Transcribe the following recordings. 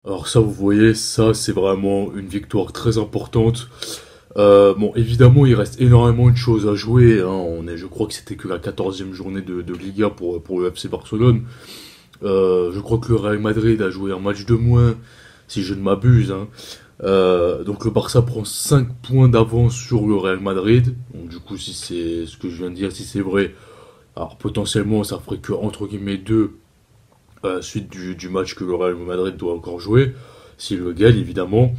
Alors ça, vous voyez, ça c'est vraiment une victoire très importante. Bon, évidemment, il reste énormément de choses à jouer, hein. Je crois que c'était que la 14e journée de Liga pour le FC Barcelone. Je crois que le Real Madrid a joué un match de moins, si je ne m'abuse, hein. Donc le Barça prend 5 points d'avance sur le Real Madrid. Donc du coup, si c'est ce que je viens de dire, si c'est vrai, alors potentiellement ça ferait que entre guillemets 2 à la suite du match que le Real Madrid doit encore jouer, s'il le gagne évidemment.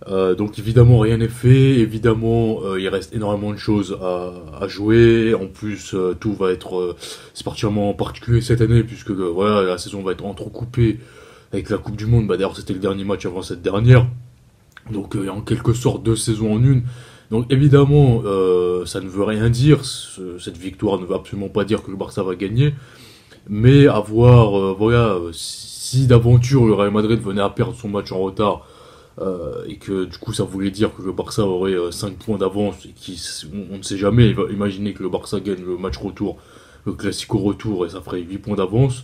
Donc évidemment rien n'est fait, évidemment il reste énormément de choses à jouer, en plus tout va être, c'est particulièrement particulier cette année puisque voilà la saison va être entrecoupée avec la Coupe du Monde, bah d'ailleurs c'était le dernier match avant cette dernière, donc il y a en quelque sorte deux saisons en une, donc évidemment ça ne veut rien dire, cette victoire ne veut absolument pas dire que le Barça va gagner, mais à voir, voilà, si d'aventure le Real Madrid venait à perdre son match en retard, et que du coup ça voulait dire que le Barça aurait 5 points d'avance, et on ne sait jamais, imaginez que le Barça gagne le match retour, le Classico retour, et ça ferait 8 points d'avance,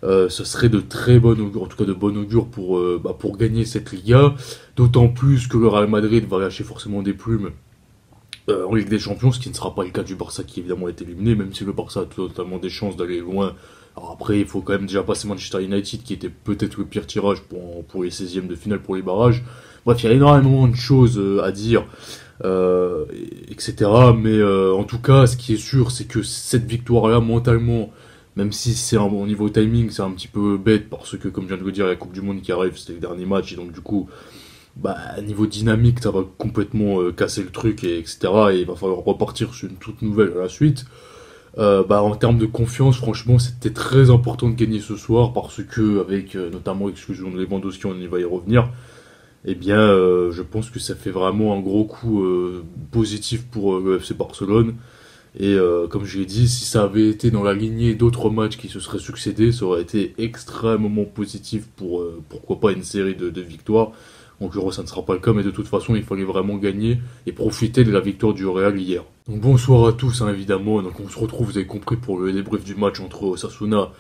ce serait de très bonne augure, en tout cas de bonne augure pour gagner cette Liga, d'autant plus que le Real Madrid va lâcher forcément des plumes en Ligue des Champions, ce qui ne sera pas le cas du Barça qui évidemment est éliminé, même si le Barça a totalement des chances d'aller loin. Alors après, il faut quand même déjà passer Manchester United, qui était peut-être le pire tirage pour les 16e de finale pour les barrages. Bref, il y a énormément de choses à dire, etc. Mais en tout cas, ce qui est sûr, c'est que cette victoire-là, mentalement, même si c'est au niveau timing, c'est un petit peu bête, parce que comme je viens de le dire, la Coupe du Monde qui arrive, c'était le dernier match, et donc du coup, bah, niveau dynamique, ça va complètement casser le truc, etc. Et il va falloir repartir sur une toute nouvelle à la suite. Bah, en termes de confiance, franchement, c'était très important de gagner ce soir parce que, avec notamment l'exclusion de Lewandowski, on y va y revenir. Eh bien, je pense que ça fait vraiment un gros coup positif pour le FC Barcelone. Et comme je l'ai dit, si ça avait été dans la lignée d'autres matchs qui se seraient succédés, ça aurait été extrêmement positif pour pourquoi pas une série de victoires. En l'occurrence, ça ne sera pas le cas, mais de toute façon, il fallait vraiment gagner et profiter de la victoire du Real hier. Donc bonsoir à tous, hein, évidemment. Donc on se retrouve, vous avez compris, pour le débrief du match entre Osasuna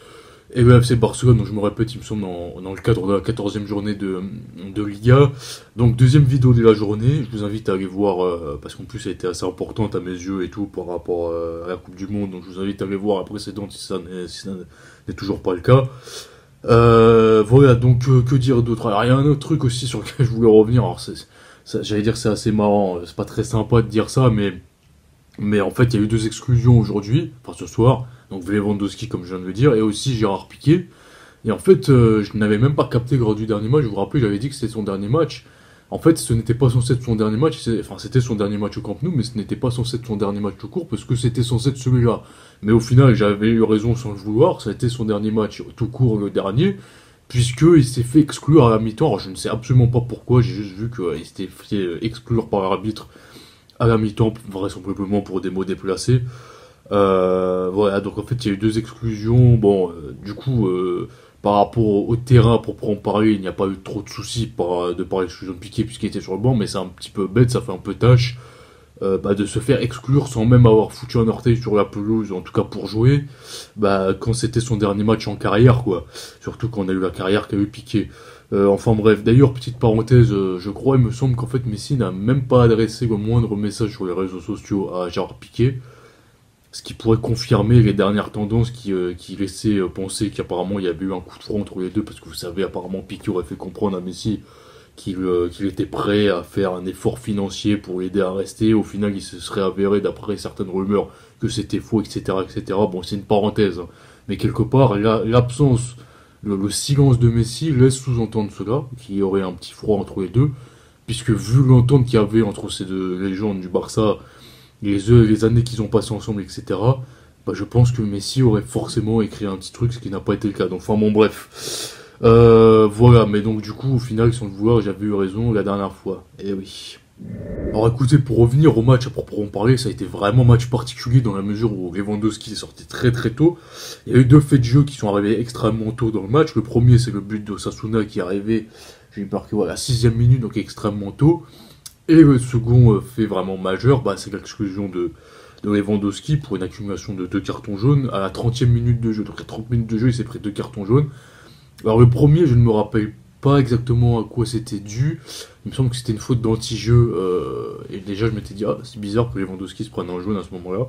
et le FC Barcelone. Donc je me répète, il me semble, dans le cadre de la 14e journée de Liga. Donc deuxième vidéo de la journée. Je vous invite à aller voir, parce qu'en plus elle était assez importante à mes yeux et tout par rapport à la Coupe du Monde. Donc je vous invite à aller voir la précédente si ça n'est toujours pas le cas. Voilà, donc que dire d'autre? Alors il y a un autre truc aussi sur lequel je voulais revenir. Alors j'allais dire c'est assez marrant, c'est pas très sympa de dire ça, mais en fait il y a eu deux exclusions aujourd'hui, enfin ce soir. Donc Lewandowski comme je viens de le dire, et aussi Gérard Piqué. Et en fait je n'avais même pas capté lors du dernier match. Je vous rappelle, j'avais dit que c'était son dernier match. En fait, ce n'était pas censé être son dernier match, enfin c'était son dernier match au Camp Nou, mais ce n'était pas censé être son dernier match tout court, parce que c'était censé être celui-là. Mais au final, j'avais eu raison sans le vouloir, ça a été son dernier match tout court, le dernier, puisqu'il s'est fait exclure à la mi-temps. Alors je ne sais absolument pas pourquoi, j'ai juste vu qu'il s'était fait exclure par l'arbitre à la mi-temps, vraisemblablement pour des mots déplacés. Voilà, donc en fait il y a eu deux exclusions, bon, du coup... par rapport au terrain, pour en parler, il n'y a pas eu trop de soucis de par l'exclusion de Piqué puisqu'il était sur le banc, mais c'est un petit peu bête, ça fait un peu tâche de se faire exclure sans même avoir foutu un orteil sur la pelouse, en tout cas pour jouer, quand c'était son dernier match en carrière, quoi. Surtout quand on a eu la carrière qu'a eu Piqué. Enfin bref, d'ailleurs, petite parenthèse, je crois, il me semble qu'en fait Messi n'a même pas adressé le moindre message sur les réseaux sociaux à Gérard Piqué. Ce qui pourrait confirmer les dernières tendances qui laissaient penser qu'apparemment il y avait eu un coup de front entre les deux, parce que vous savez, apparemment Piqué aurait fait comprendre à Messi qu'il était prêt à faire un effort financier pour l'aider à rester. Au final, il se serait avéré, d'après certaines rumeurs, que c'était faux, etc., etc. Bon, c'est une parenthèse, hein. Mais quelque part, l'absence, le silence de Messi laisse sous-entendre cela, qu'il y aurait un petit froid entre les deux, puisque vu l'entente qu'il y avait entre ces deux légendes du Barça, les années qu'ils ont passées ensemble, etc., je pense que Messi aurait forcément écrit un petit truc, ce qui n'a pas été le cas. Donc, enfin bon, bref. Voilà, mais donc du coup, au final, sans le vouloir, j'avais eu raison la dernière fois. Eh oui. Alors écoutez, pour revenir au match à proprement parler, ça a été vraiment un match particulier dans la mesure où Lewandowski est sorti très très tôt. Il y a eu deux faits de jeu qui sont arrivés extrêmement tôt dans le match. Le premier, c'est le but d'Osasuna qui est arrivé, j'ai eu peur que voilà, à la 6ème minute, donc extrêmement tôt. Et le second fait vraiment majeur, c'est l'exclusion de Lewandowski pour une accumulation de deux cartons jaunes à la 30e minute de jeu. Donc à 30 minutes de jeu, il s'est pris deux cartons jaunes. Alors le premier, je ne me rappelle pas exactement à quoi c'était dû. Il me semble que c'était une faute d'anti-jeu. Et déjà, je m'étais dit, ah, c'est bizarre que Lewandowski se prenne un jaune à ce moment-là.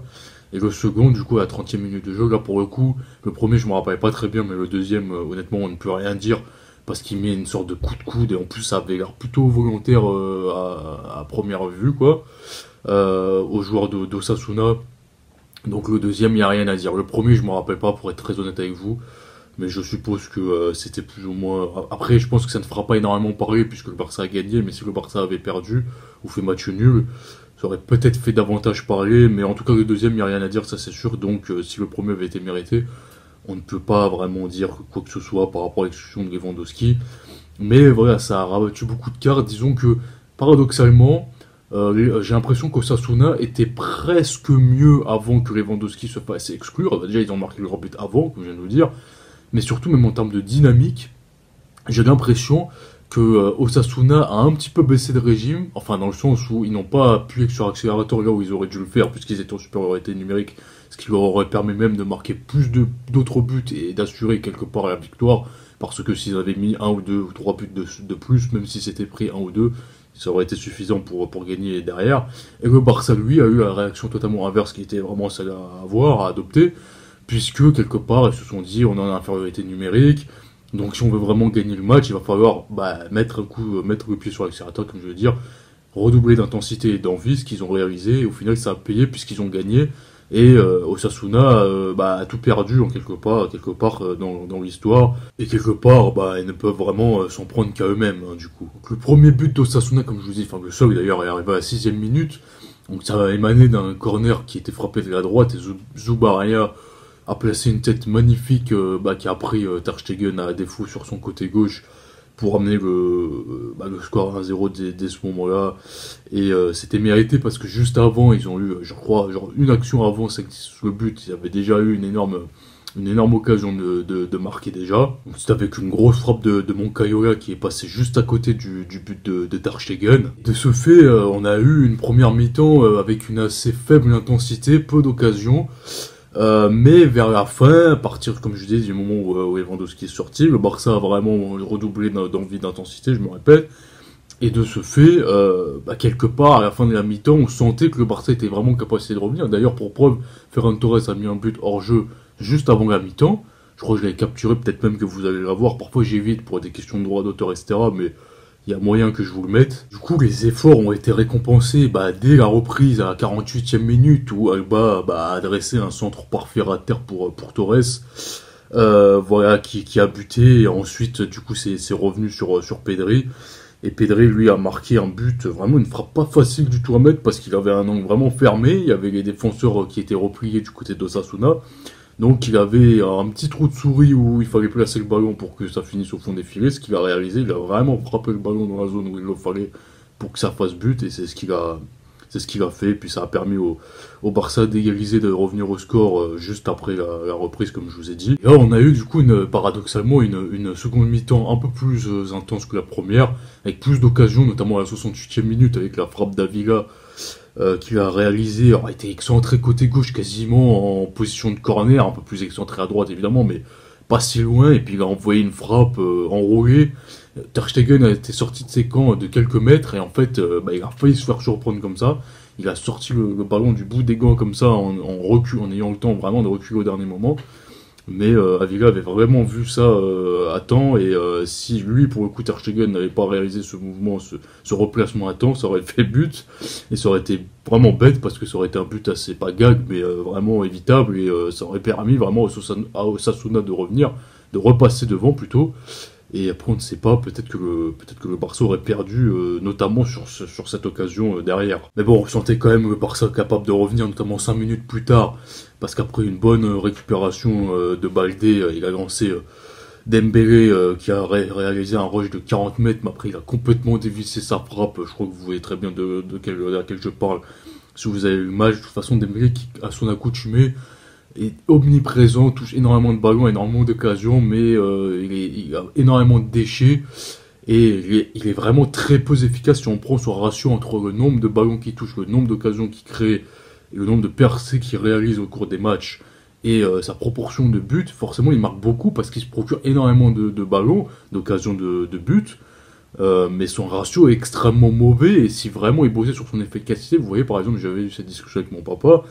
Et le second, du coup, à la 30e minute de jeu, là, pour le coup, le premier, je me rappelais pas très bien, mais le deuxième, honnêtement, on ne peut rien dire. Parce qu'il met une sorte de coup de coude, et en plus, ça avait l'air plutôt volontaire à première vue, quoi. Aux joueurs d'Osasuna. Donc le deuxième, il n'y a rien à dire. Le premier, je me rappelle pas, pour être très honnête avec vous. Mais je suppose que c'était plus ou moins... Après, je pense que ça ne fera pas énormément parler, puisque le Barça a gagné, mais si le Barça avait perdu, ou fait match nul, ça aurait peut-être fait davantage parler, mais en tout cas, le deuxième, il n'y a rien à dire, ça c'est sûr. Donc, si le premier avait été mérité, on ne peut pas vraiment dire quoi que ce soit par rapport à l'exclusion de Lewandowski. Mais voilà, ça a rabattu beaucoup de cartes. Disons que, paradoxalement, j'ai l'impression qu'Osasuna était presque mieux avant que Lewandowski se fasse exclure. Déjà, ils ont marqué leur but avant, comme je viens de vous dire. Mais surtout, même en termes de dynamique, j'ai l'impression que Osasuna a un petit peu baissé de régime, enfin dans le sens où ils n'ont pas appuyé sur accélérateur là où ils auraient dû le faire, puisqu'ils étaient en supériorité numérique, ce qui leur aurait permis même de marquer plus d'autres buts et d'assurer quelque part la victoire, parce que s'ils avaient mis un ou deux ou trois buts de plus, même si c'était pris un ou deux, ça aurait été suffisant pour gagner derrière. Et le Barça, lui, a eu la réaction totalement inverse qui était vraiment celle à avoir, à adopter, puisque quelque part ils se sont dit on est en infériorité numérique, donc si on veut vraiment gagner le match, il va falloir mettre le pied sur l'accélérateur, comme je veux dire, redoubler d'intensité et d'envie, ce qu'ils ont réalisé, et au final ça a payé puisqu'ils ont gagné, et Osasuna a tout perdu en quelque part dans l'histoire, et quelque part ils ne peuvent vraiment s'en prendre qu'à eux-mêmes, hein, du coup. Donc, le premier but d'Osasuna, comme je vous dis, enfin le seul d'ailleurs, est arrivé à la 6ème minute, donc ça a émané d'un corner qui était frappé de la droite, et Zubaria a placé une tête magnifique qui a pris Ter Stegen à défaut sur son côté gauche pour amener le score 1-0 dès ce moment-là. Et c'était mérité parce que juste avant, ils ont eu, je crois, genre une action avant le but, ils avaient déjà eu une énorme occasion de marquer déjà. C'était avec une grosse frappe de Moncayola qui est passé juste à côté du but de Ter Stegen. De ce fait, on a eu une première mi-temps avec une assez faible intensité, peu d'occasions. Mais vers la fin, à partir, comme je disais, du moment où Lewandowski est sorti, le Barça a vraiment redoublé d'envie, d'intensité, je me répète. Et de ce fait, quelque part, à la fin de la mi-temps, on sentait que le Barça était vraiment capable de revenir. D'ailleurs, pour preuve, Ferran Torres a mis un but hors jeu juste avant la mi-temps. Je crois que je l'ai capturé, peut-être même que vous allez la voir. Parfois, j'évite pour des questions de droit d'auteur, etc. Mais il y a moyen que je vous le mette. Du coup, les efforts ont été récompensés dès la reprise à la 48e minute où Alba a adressé un centre parfait à terre pour Torres. Qui a buté. Et ensuite, du coup, c'est revenu sur Pedri. Et Pedri, lui, a marqué un but, vraiment une frappe pas facile du tout à mettre parce qu'il avait un angle vraiment fermé. Il y avait les défenseurs qui étaient repliés du côté d'Osasuna. Donc il avait un petit trou de souris où il fallait placer le ballon pour que ça finisse au fond des filets. Ce qu'il a réalisé, il a vraiment frappé le ballon dans la zone où il le fallait pour que ça fasse but. Et c'est ce qu'il a fait. Puis ça a permis au Barça d'égaliser, de revenir au score juste après la reprise, comme je vous ai dit. Et là, on a eu du coup paradoxalement une seconde mi-temps un peu plus intense que la première, avec plus d'occasions, notamment à la 68e minute avec la frappe d'Avila qu'il a réalisé, a été excentré côté gauche quasiment en position de corner, un peu plus excentré à droite évidemment, mais pas si loin, et puis il a envoyé une frappe enroulée. Ter Stegen a été sorti de ses camps de quelques mètres, et en fait il a failli se faire surprendre comme ça. Il a sorti le ballon du bout des gants comme ça en recul, en ayant le temps vraiment de reculer au dernier moment. Mais Avila avait vraiment vu ça à temps, et si lui, pour le coup, Ter Stegen n'avait pas réalisé ce mouvement, ce replacement à temps, ça aurait fait but, et ça aurait été vraiment bête, parce que ça aurait été un but assez, pas gag, mais vraiment évitable, et ça aurait permis vraiment à Osasuna de revenir, de repasser devant plutôt. Et après, on ne sait pas, peut-être que le Barça aurait perdu, notamment sur cette occasion derrière. Mais bon, on sentait quand même le Barça capable de revenir, notamment 5 minutes plus tard, parce qu'après une bonne récupération de Baldé, il a lancé Dembélé qui a réalisé un rush de 40 mètres, mais après il a complètement dévissé sa frappe. Je crois que vous voyez très bien de laquelle je parle. Si vous avez eu le match, de toute façon, Dembélé qui, à son accoutumé, est omniprésent, touche énormément de ballons, énormément d'occasions, mais il a énormément de déchets, et il est vraiment très peu efficace si on prend son ratio entre le nombre de ballons qu'il touche, le nombre d'occasions qu'il crée, et le nombre de percées qu'il réalise au cours des matchs. Et sa proportion de buts, forcément, il marque beaucoup parce qu'il se procure énormément de ballons, d'occasions de buts. Mais son ratio est extrêmement mauvais. Et si vraiment il bossait sur son efficacité, vous voyez, par exemple, j'avais eu cette discussion avec mon papa.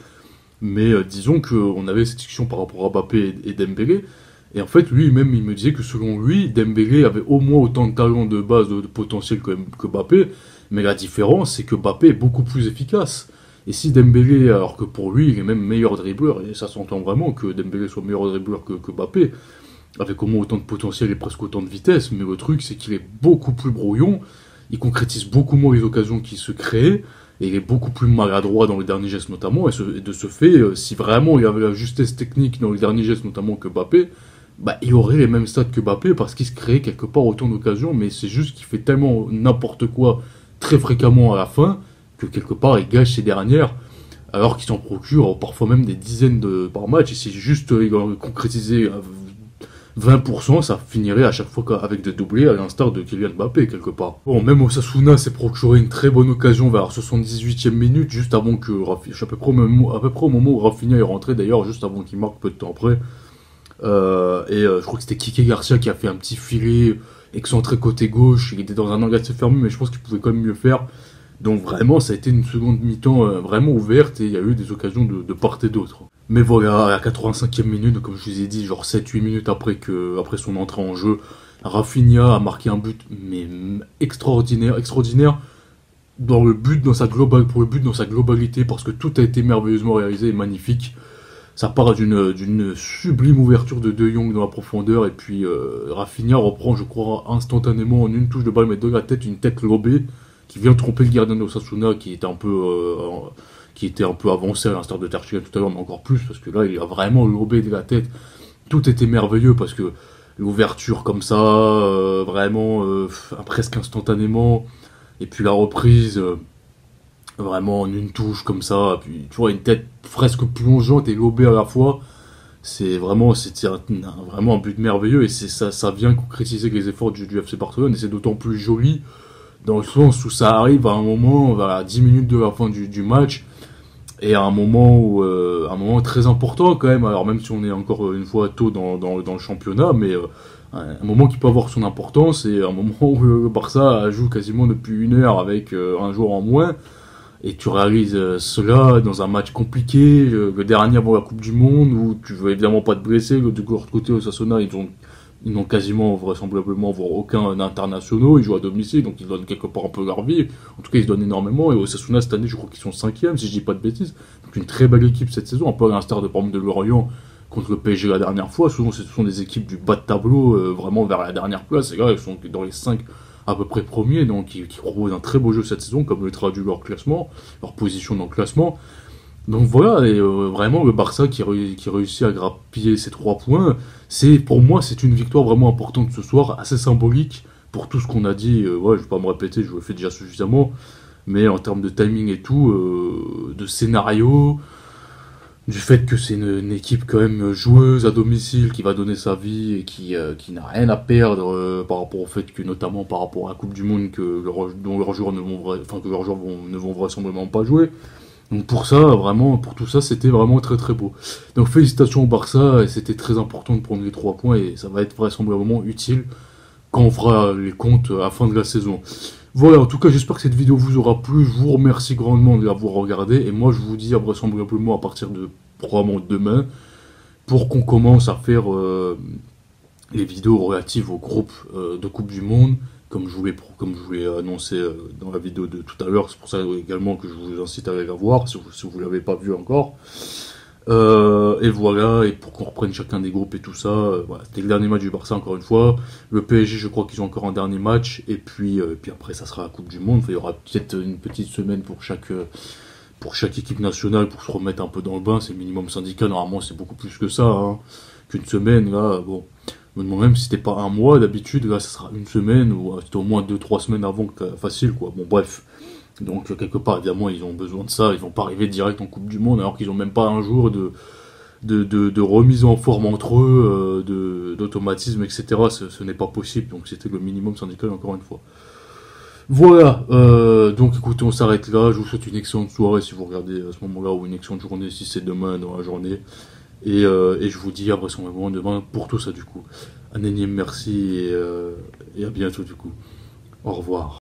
Mais disons qu'on avait cette discussion par rapport à Mbappé et Dembélé. Et en fait, lui-même, il me disait que selon lui, Dembélé avait au moins autant de talent de base, de potentiel que Mbappé. Mais la différence, c'est que Mbappé est beaucoup plus efficace. Et si Dembélé, alors que pour lui, il est même meilleur dribbleur, et ça s'entend vraiment que Dembélé soit meilleur dribbleur que Mbappé, avec au moins autant de potentiel et presque autant de vitesse, mais le truc, c'est qu'il est beaucoup plus brouillon, il concrétise beaucoup moins les occasions qui se créent, et il est beaucoup plus maladroit dans les derniers gestes notamment, et de ce fait, si vraiment il avait la justesse technique dans les derniers gestes notamment que Mbappé, bah, il aurait les mêmes stats que Mbappé parce qu'il se crée quelque part autant d'occasions, mais c'est juste qu'il fait tellement n'importe quoi très fréquemment à la fin que quelque part il gâche ses dernières alors qu'il s'en procure parfois même des dizaines par match. Et si juste il aurait concrétisé 20%, ça finirait à chaque fois avec des doublés à l'instar de Kylian Mbappé quelque part. Bon, même Osasuna s'est procuré une très bonne occasion vers la 78e minute, juste avant que à peu près au moment où Rafinha est rentré d'ailleurs, juste avant qu'il marque peu de temps après. Je crois que c'était Kike Garcia qui a fait un petit filet excentré côté gauche. Il était dans un angle assez fermé, mais je pense qu'il pouvait quand même mieux faire. Donc vraiment, ça a été une seconde mi-temps vraiment ouverte et il y a eu des occasions de part et d'autre. Mais voilà, à la 85e minute, comme je vous ai dit, genre 7-8 minutes après son entrée en jeu, Rafinha a marqué un but mais extraordinaire pour le but dans sa globalité, parce que tout a été merveilleusement réalisé et magnifique. Ça part d'une sublime ouverture de De Jong dans la profondeur, et puis Rafinha reprend, je crois, instantanément en une touche de balle, mais de la tête, une tête lobée, qui vient tromper le gardien de Osasuna, qui était un peu avancé à l'instar de Tertullian tout à l'heure, mais encore plus, parce que là, il a vraiment lobé de la tête. Tout était merveilleux, parce que l'ouverture comme ça, presque instantanément, et puis la reprise... vraiment en une touche comme ça, puis tu vois, une tête presque plongeante et lobée à la fois. C'était vraiment un but merveilleux, et ça vient concrétiser les efforts du FC Barcelone, et c'est d'autant plus joli dans le sens où ça arrive à un moment, à 10 minutes de la fin du match, et à un moment très important quand même, alors même si on est encore une fois tôt dans le championnat, mais un moment qui peut avoir son importance, et un moment où le Barça joue quasiment depuis 1 heure avec un joueur en moins. Et tu réalises cela dans un match compliqué, le dernier avant la Coupe du Monde, où tu veux évidemment pas te blesser. De l'autre côté, Osasuna, ils n'ont quasiment, vraisemblablement, voire aucun internationaux. Ils jouent à domicile, donc ils donnent quelque part un peu leur vie. En tout cas, ils se donnent énormément. Et Osasuna, cette année, je crois qu'ils sont 5e, si je dis pas de bêtises. Donc une très belle équipe cette saison, un peu à l'instar de, par exemple, de Lorient contre le PSG la dernière fois. Souvent, ce sont des équipes du bas de tableau, vraiment vers la dernière place. Et là, ils sont dans les 5 à peu près premiers, donc qui proposent un très beau jeu cette saison, comme le traduit leur classement, leur position dans le classement. Donc voilà, et vraiment le Barça qui réussit à grappiller ces 3 points, pour moi c'est une victoire vraiment importante ce soir, assez symbolique pour tout ce qu'on a dit. Ouais, je vais pas me répéter, je le fais déjà suffisamment, mais en termes de timing et tout, de scénario, du fait que c'est une équipe quand même joueuse à domicile qui va donner sa vie et qui n'a rien à perdre par rapport au fait que, notamment par rapport à la Coupe du Monde, dont leurs joueurs ne vont vraisemblablement pas jouer. Donc pour ça, vraiment, pour tout ça, c'était vraiment très très beau. Donc félicitations au Barça, et c'était très important de prendre les 3 points, et ça va être vraisemblablement utile quand on fera les comptes à la fin de la saison. Voilà, en tout cas, j'espère que cette vidéo vous aura plu. Je vous remercie grandement de l'avoir regardée. Et moi, je vous dis vraisemblablement à partir de probablement demain, pour qu'on commence à faire les vidéos relatives au groupe de Coupe du Monde, comme je vous l'ai annoncé dans la vidéo de tout à l'heure. C'est pour ça également que je vous incite à aller la voir, si vous ne l'avez pas vu encore. Et voilà, et pour qu'on reprenne chacun des groupes et tout ça, voilà, c'était le dernier match du Barça encore une fois. Le PSG, je crois qu'ils ont encore un dernier match, et puis après ça sera la Coupe du Monde. Enfin, il y aura peut-être une petite semaine pour chaque équipe nationale pour se remettre un peu dans le bain. C'est le minimum syndical, normalement c'est beaucoup plus que ça, hein, qu'une semaine. Là, bon, je me demande même si c'était pas un mois d'habitude, là ça sera une semaine, ou c'était au moins 2-3 semaines avant, facile quoi. Bon bref. Donc quelque part évidemment ils ont besoin de ça, ils vont pas arriver direct en Coupe du Monde alors qu'ils ont même pas un jour de remise en forme entre eux, d'automatisme, etc. Ce n'est pas possible, donc c'était le minimum syndical encore une fois. Voilà, donc écoutez, on s'arrête là, je vous souhaite une excellente soirée si vous regardez à ce moment-là, ou une excellente journée si c'est demain dans la journée. Et je vous dis à vraisemblablement demain pour tout ça du coup. Un énième merci et à bientôt du coup. Au revoir.